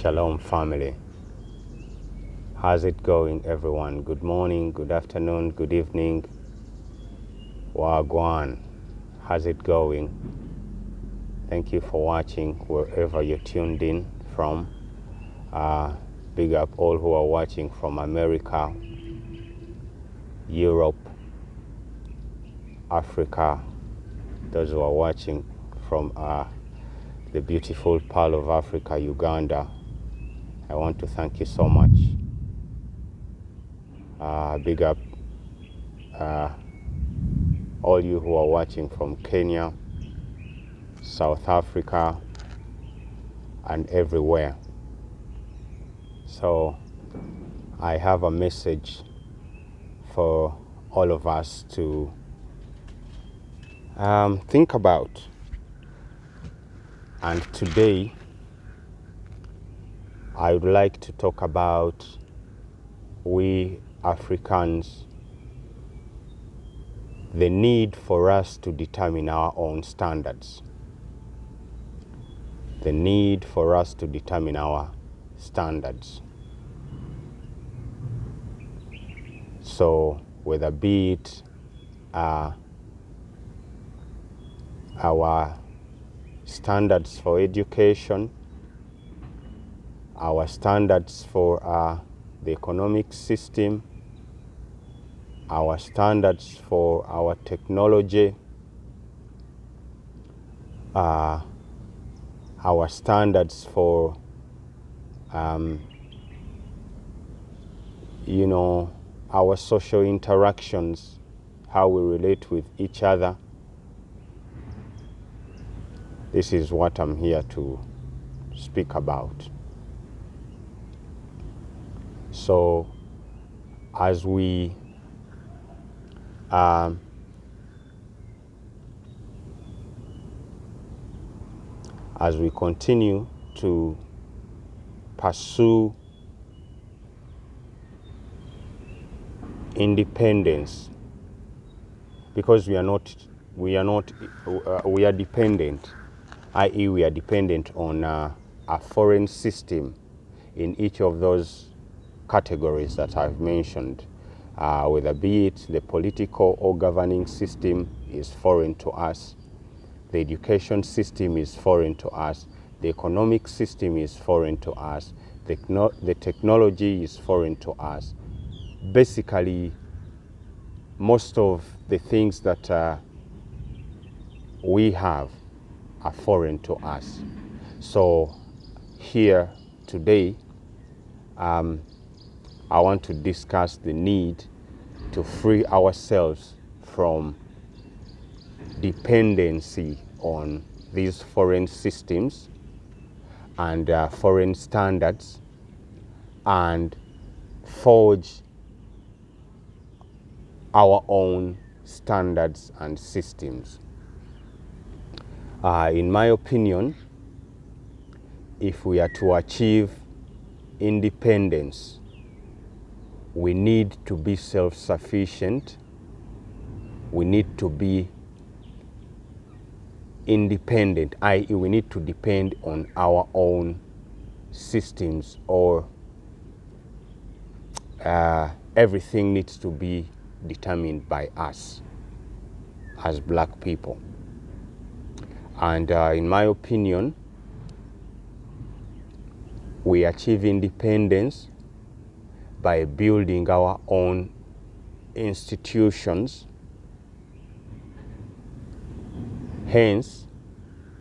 Shalom family. How's it going everyone? Good morning, good afternoon, good evening. Wagwan. How's it going? Thank you for watching wherever you're tuned in from. Big up all who are watching from America, Europe, Africa. Those who are watching from the beautiful Pearl of Africa, Uganda. I want to thank you so much. Big up all you who are watching from Kenya, South Africa, and everywhere. So I have a message for all of us to think about. And today I would like to talk about we Africans, the need for us to determine our own standards. The need for us to determine our standards. So whether be it our standards for education, our standards for the economic system, our standards for our technology, our standards for our social interactions, how we relate with each other. This is what I'm here to speak about. So as we continue to pursue independence, because we are dependent, i.e. we are dependent on a foreign system in each of those categories that I've mentioned, whether be it the political or governing system is foreign to us, the education system is foreign to us, the economic system is foreign to us, the technology is foreign to us. Basically, most of the things that we have are foreign to us. So here today, I want to discuss the need to free ourselves from dependency on these foreign systems and foreign standards, and forge our own standards and systems. In my opinion, if we are to achieve independence, we need to be self-sufficient. We need to be independent, i.e. we need to depend on our own systems, or everything needs to be determined by us as black people. And in my opinion, we achieve independence by building our own institutions, hence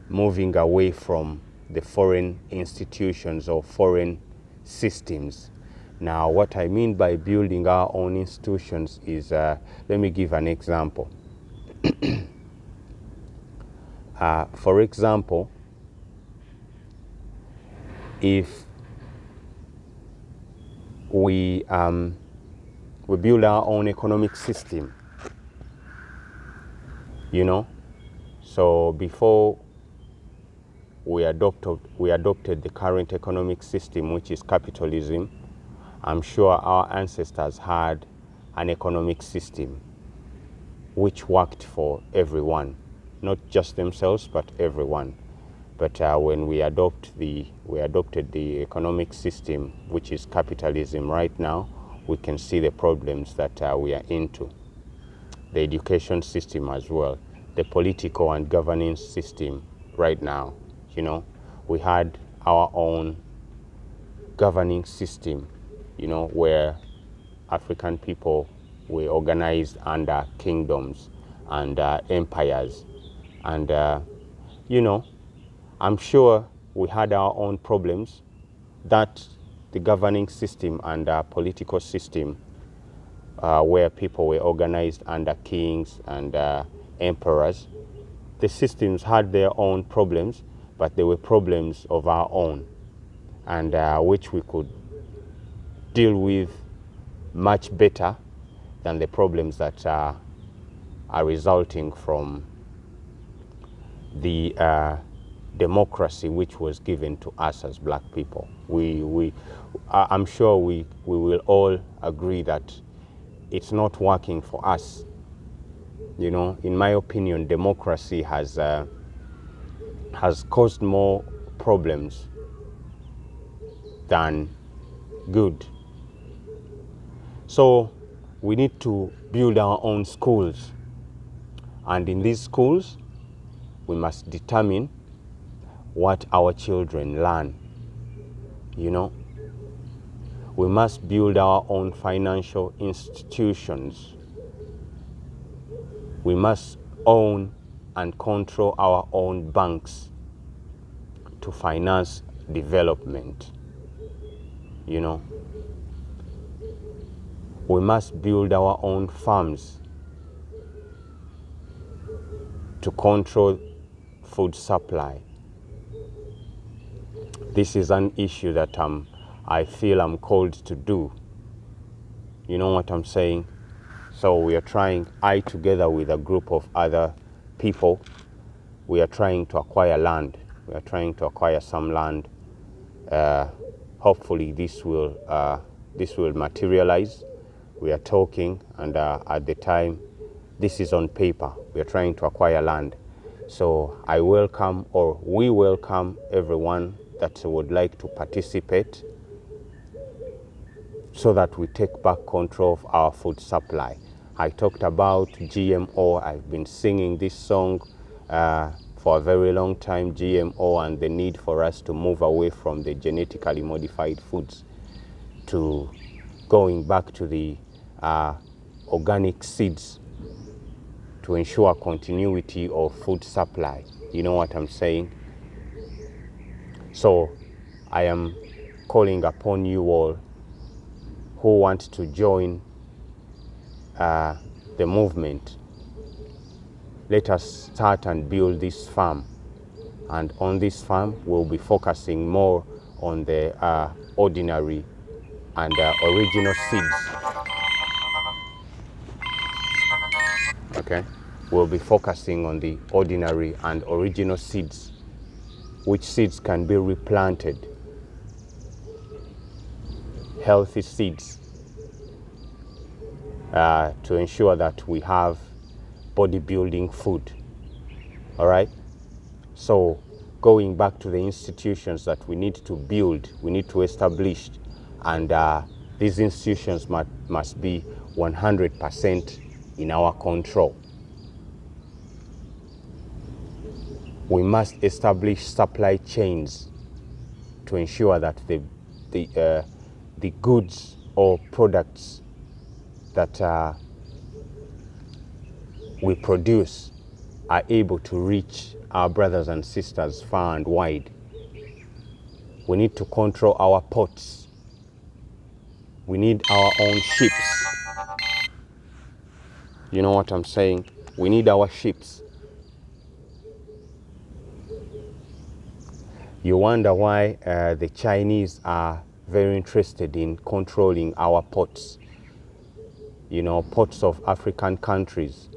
moving away from the foreign institutions or foreign systems. Now, what I mean by building our own institutions is, let me give an example. For example, if we build our own economic system, so before we adopted the current economic system, which is capitalism, I'm sure our ancestors had an economic system which worked for everyone, not just themselves, but everyone. But when we adopted the economic system, which is capitalism right now, we can see the problems that we are into. The education system as well, the political and governing system right now. You know, we had our own governing system, you know, where African people were organized under kingdoms and empires. And, you know, I'm sure we had our own problems that the governing system and political system where people were organized under kings and emperors. The systems had their own problems, but they were problems of our own, and which we could deal with much better than the problems that are resulting from the democracy which was given to us as black people. I'm sure we will all agree that it's not working for us. You know, in my opinion, democracy has caused more problems than good. So we need to build our own schools, and in these schools we must determine what our children learn. You know, we must build our own financial institutions. We must own and control our own banks to finance development. You know, we must build our own farms to control food supply. This is an issue that I feel I'm called to do. You know what I'm saying? So we are trying, together with a group of other people, we are trying to acquire land. We are trying to acquire some land. Hopefully this will materialize. We are talking, and at the time, this is on paper. We are trying to acquire land. So we welcome everyone that would like to participate, so that we take back control of our food supply. I talked about GMO. I've been singing this song for a very long time, GMO, and the need for us to move away from the genetically modified foods to going back to the organic seeds to ensure continuity of food supply. You know what I'm saying? So I am calling upon you all who want to join the movement. Let us start and build this farm. And on this farm, we'll be focusing more on the ordinary and original seeds. Okay? We'll be focusing on the ordinary and original seeds, which seeds can be replanted. Healthy seeds to ensure that we have bodybuilding food. All right? So going back to the institutions that we need to build, we need to establish, and these institutions must be 100% in our control. We must establish supply chains to ensure that the goods or products that we produce are able to reach our brothers and sisters far and wide. We need to control our ports. We need our own ships. You know what I'm saying? We need our ships. You wonder why the Chinese are very interested in controlling our ports. You know, ports of African countries.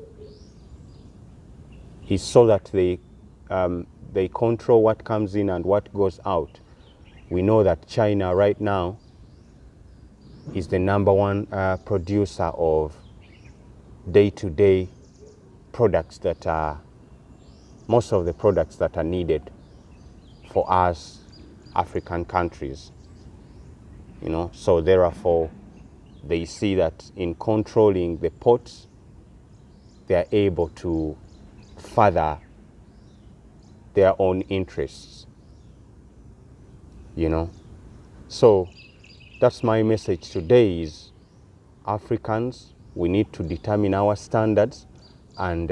It's so that they control what comes in and what goes out. We know that China right now is the #1 producer of day-to-day products that are, most of the products that are needed. for us African countries, So therefore, they see that in controlling the ports, they are able to further their own interests, So that's my message today is Africans, we need to determine our standards. And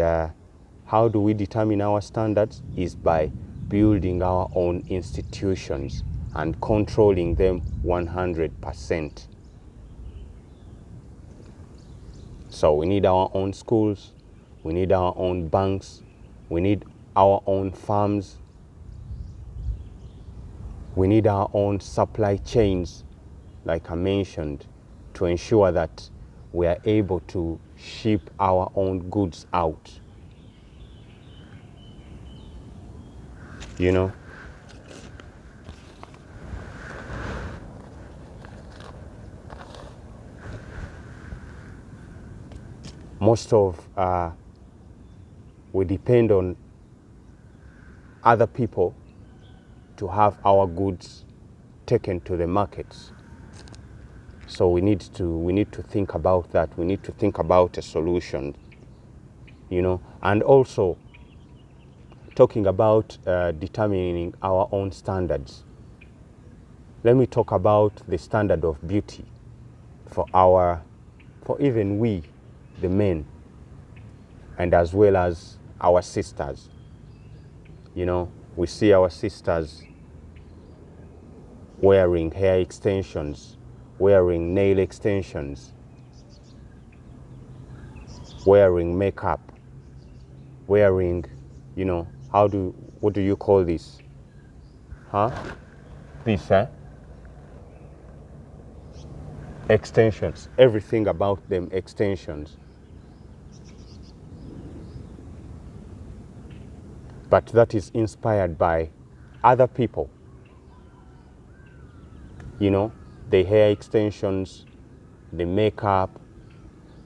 how do we determine our standards? Is by building our own institutions and controlling them 100%. So we need our own schools, we need our own banks, we need our own farms, we need our own supply chains, like I mentioned, to ensure that we are able to ship our own goods out. Most of we depend on other people to have our goods taken to the markets. So we need to think about that. We need to think about a solution, and also talking about determining our own standards. Let me talk about the standard of beauty for even we, the men, and as well as our sisters. We see our sisters wearing hair extensions, wearing nail extensions, wearing makeup, wearing, what do you call this? This, extensions, everything about them extensions. But that is inspired by other people, the hair extensions, the makeup,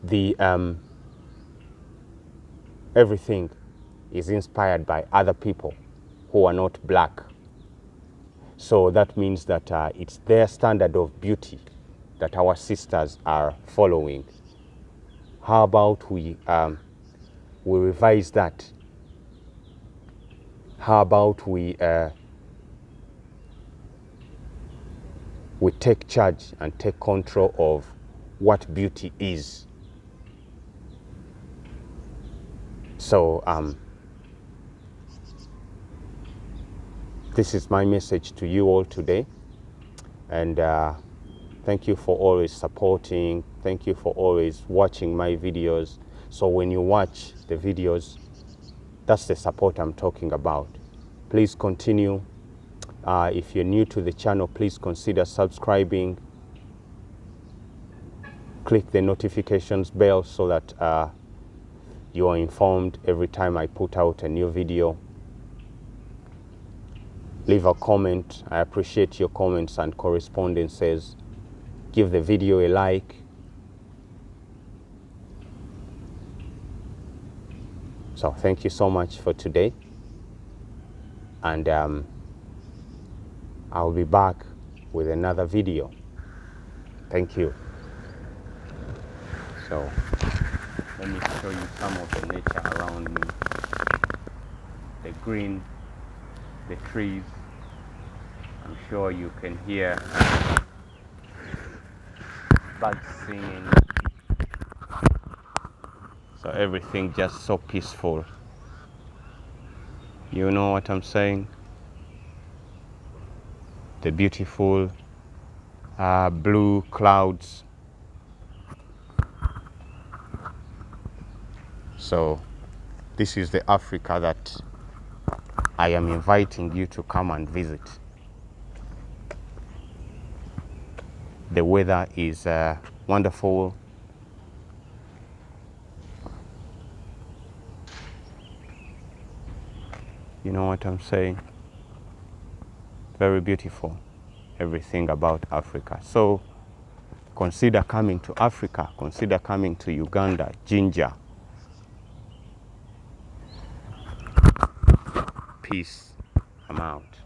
the everything is inspired by other people who are not black. So that means that it's their standard of beauty that our sisters are following. How about we revise that? How about we take charge and take control of what beauty is? So this is my message to you all today, and thank you for always supporting. Thank you for always watching my videos. So when you watch the videos, that's the support I'm talking about. Please continue. If you're new to the channel, please consider subscribing. Click the notifications bell so that you are informed every time I put out a new video. Leave a comment. I appreciate your comments and correspondences. Give the video a like. So thank you so much for today. And I'll be back with another video. Thank you. So let me show you some of the nature around me. The green, the trees. I'm sure you can hear birds singing. So everything just so peaceful. You know what I'm saying? The beautiful blue clouds. So this is the Africa that I am inviting you to come and visit. The weather is wonderful. You know what I'm saying? Very beautiful, everything about Africa. So consider coming to Africa, consider coming to Uganda, Jinja. Peace. I'm out.